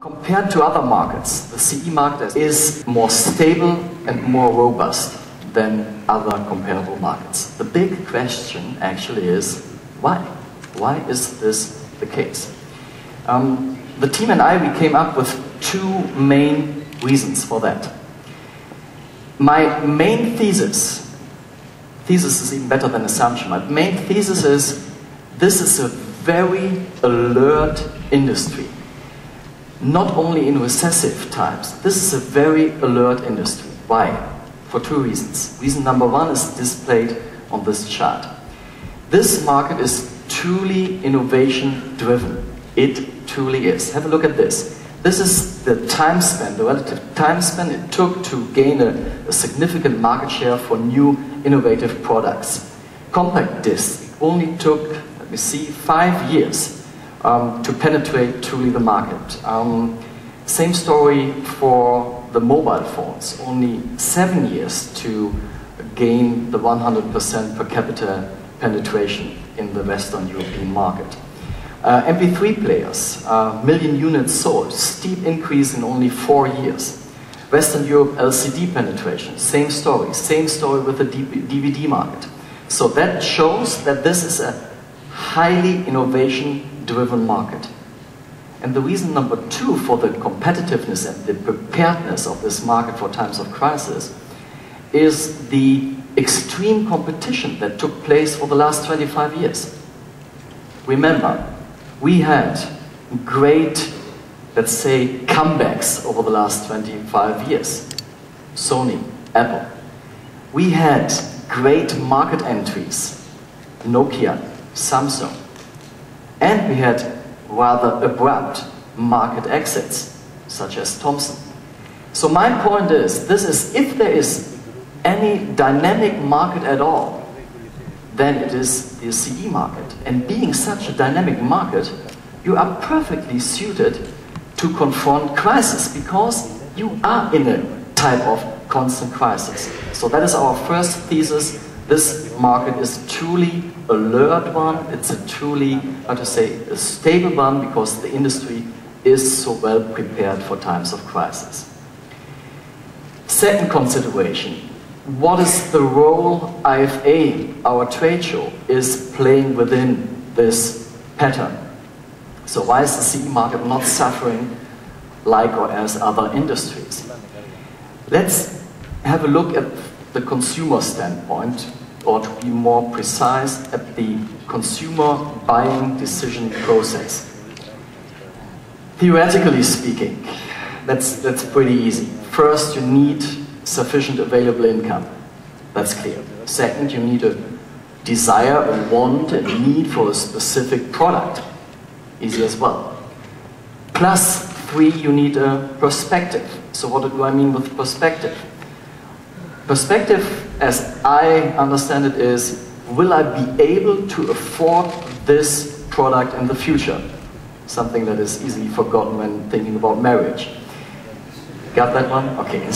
Compared to other markets, the CE market is more stable and more robust than other comparable markets. The big question actually is why? Why is this the case? The team and I, we came up with two main reasons for that. My main thesis is even better than assumption. My main thesis is this is a very alert industry. Not only in recessive times, this is a very alert industry. Why? For two reasons. Reason number one is displayed on this chart. This market is truly innovation driven. It truly is. Have a look at this. This is the time span, the relative time span it took to gain a significant market share for new innovative products. Compact disc only took, let me see, 5 years to penetrate truly the market. Same story for the mobile phones, only 7 years to gain the 100% per capita penetration in the Western European market. MP3 players, million units sold, steep increase in only 4 years. Western Europe LCD penetration, same story with the DVD market. So that shows that this is a highly innovation-driven market. And the reason number two for the competitiveness and the preparedness of this market for times of crisis is the extreme competition that took place for the last 25 years. Remember, we had great, let's say, comebacks over the last 25 years. Sony, Apple. We had great market entries, Nokia, Samsung. And we had rather abrupt market exits, such as Thomson. So my point is, this is, if there is any dynamic market at all, then it is the CE market. And being such a dynamic market, you are perfectly suited to confront crisis because you are in a type of constant crisis. So that is our first thesis. This market is truly alert one. It's a truly, how to say, a stable one because the industry is so well prepared for times of crisis. Second consideration, what is the role IFA, our trade show, is playing within this pattern? So why is the CE market not suffering like or as other industries? Let's have a look at the consumer standpoint, or to be more precise, at the consumer buying decision process. Theoretically speaking, that's pretty easy. First, you need sufficient available income. That's clear. Second, you need a desire, a want, a need for a specific product. Easy as well. Plus, three, you need a perspective. So what do I mean with perspective? Perspective, as I understand it, is, will I be able to afford this product in the future? Something that is easily forgotten when thinking about marriage. Got that one? Okay.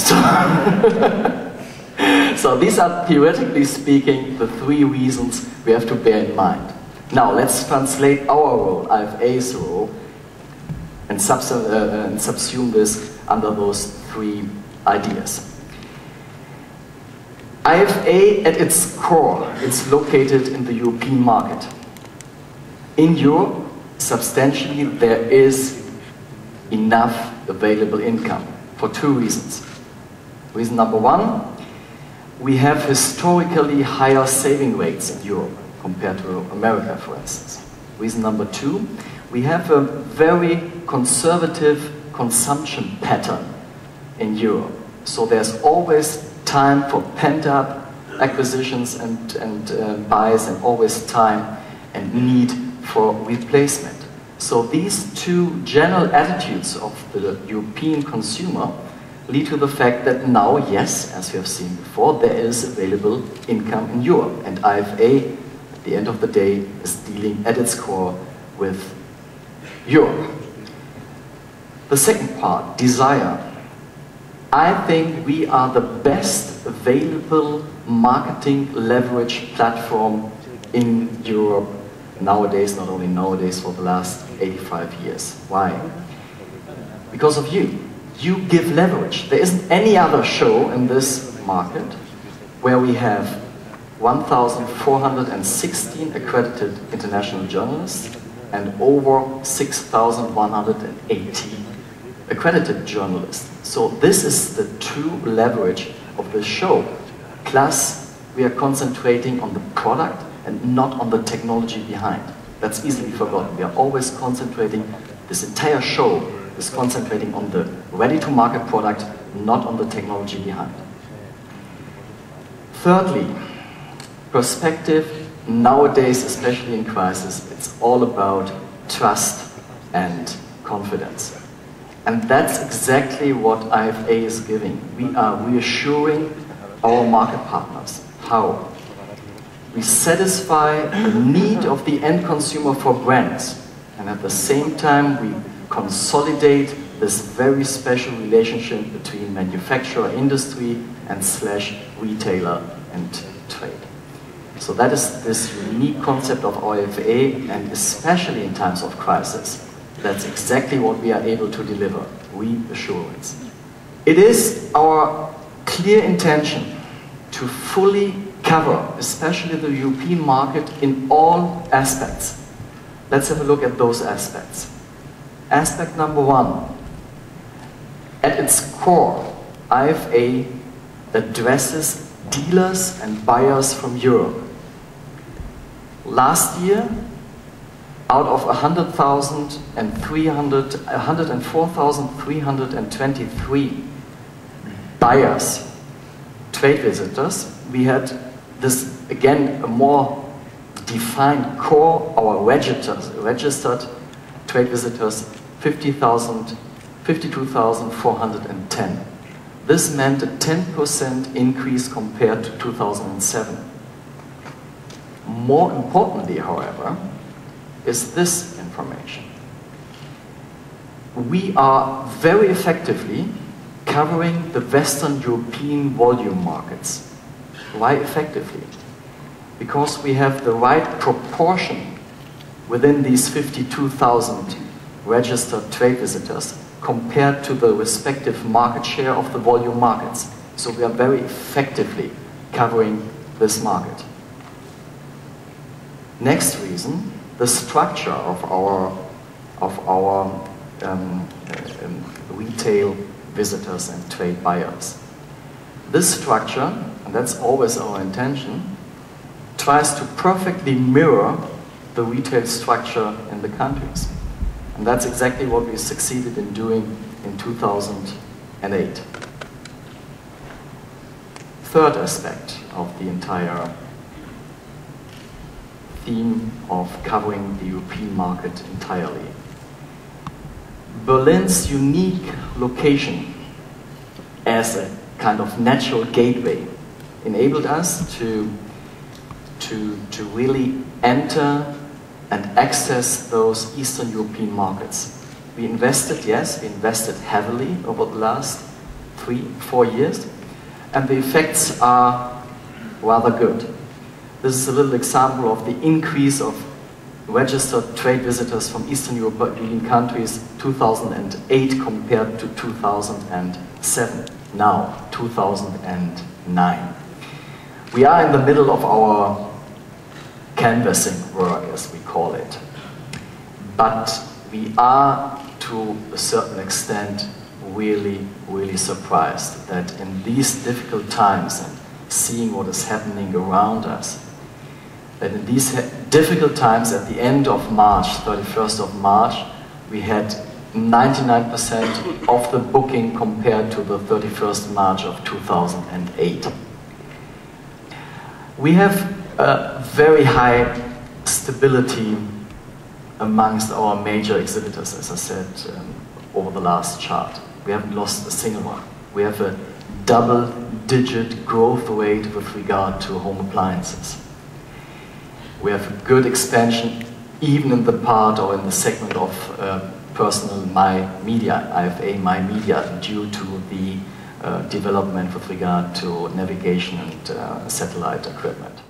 So these are, theoretically speaking, the three reasons we have to bear in mind. Now let's translate our role, IFA's role, and subsume this under those three ideas. IFA at its core, it's located in the European market. In Europe, substantially there is enough available income for two reasons. Reason number one, we have historically higher saving rates in Europe compared to America, for instance. Reason number two, we have a very conservative consumption pattern in Europe. So there's always time for pent-up acquisitions and buys, and always time and need for replacement. So these two general attitudes of the European consumer lead to the fact that now, yes, as we have seen before, there is available income in Europe. And IFA, at the end of the day, is dealing at its core with Europe. The second part, desire. I think we are the best available marketing leverage platform in Europe nowadays, not only nowadays, for the last 85 years. Why? because of you. You give leverage. There isn't any other show in this market where we have 1,416 accredited international journalists and over 6,180 accredited journalists. So this is the true leverage of this show. Plus, we are concentrating on the product and not on the technology behind. That's easily forgotten. We are always concentrating, this entire show is concentrating on the ready-to-market product, not on the technology behind. Thirdly, perspective. Nowadays, especially in crisis, it's all about trust and confidence. And that's exactly what IFA is giving. We are reassuring our market partners. How? We satisfy the need of the end consumer for brands, and at the same time we consolidate this very special relationship between manufacturer industry and / retailer and trade. So that is this unique concept of IFA, and especially in times of crisis, that's exactly what we are able to deliver, reassurance. It is our clear intention to fully cover, especially the European market, in all aspects. Let's have a look at those aspects. Aspect number one. At its core, IFA addresses dealers and buyers from Europe. Last year, out of 104,323 buyers, trade visitors, we had this, again, a more defined core, our registered trade visitors, 52,410. This meant a 10% increase compared to 2007. More importantly, however, is this information. We are very effectively covering the Western European volume markets. Why effectively? Because we have the right proportion within these 52,000 registered trade visitors compared to the respective market share of the volume markets. So we are very effectively covering this market. Next reason, the structure of our retail visitors and trade buyers. This structure, and that's always our intention, tries to perfectly mirror the retail structure in the countries. And that's exactly what we succeeded in doing in 2008. Third aspect of the entire theme of covering the European market entirely. Berlin's unique location as a kind of natural gateway enabled us to really enter and access those Eastern European markets. We invested, yes, we invested heavily over the last 3-4 years, and the effects are rather good. This is a little example of the increase of registered trade visitors from Eastern European countries 2008 compared to 2007, now 2009. We are in the middle of our canvassing work, as we call it. But we are, to a certain extent, really, really surprised that in these difficult times, and seeing what is happening around us, that in these difficult times at the end of March, 31st of March, we had 99% of the booking compared to the 31st March of 2008. We have a very high stability amongst our major exhibitors, as I said over the last chart. We haven't lost a single one. We have a double-digit growth rate with regard to home appliances. We have a good expansion even in the part or in the segment of personal My Media, IFA My Media, due to the development with regard to navigation and satellite equipment.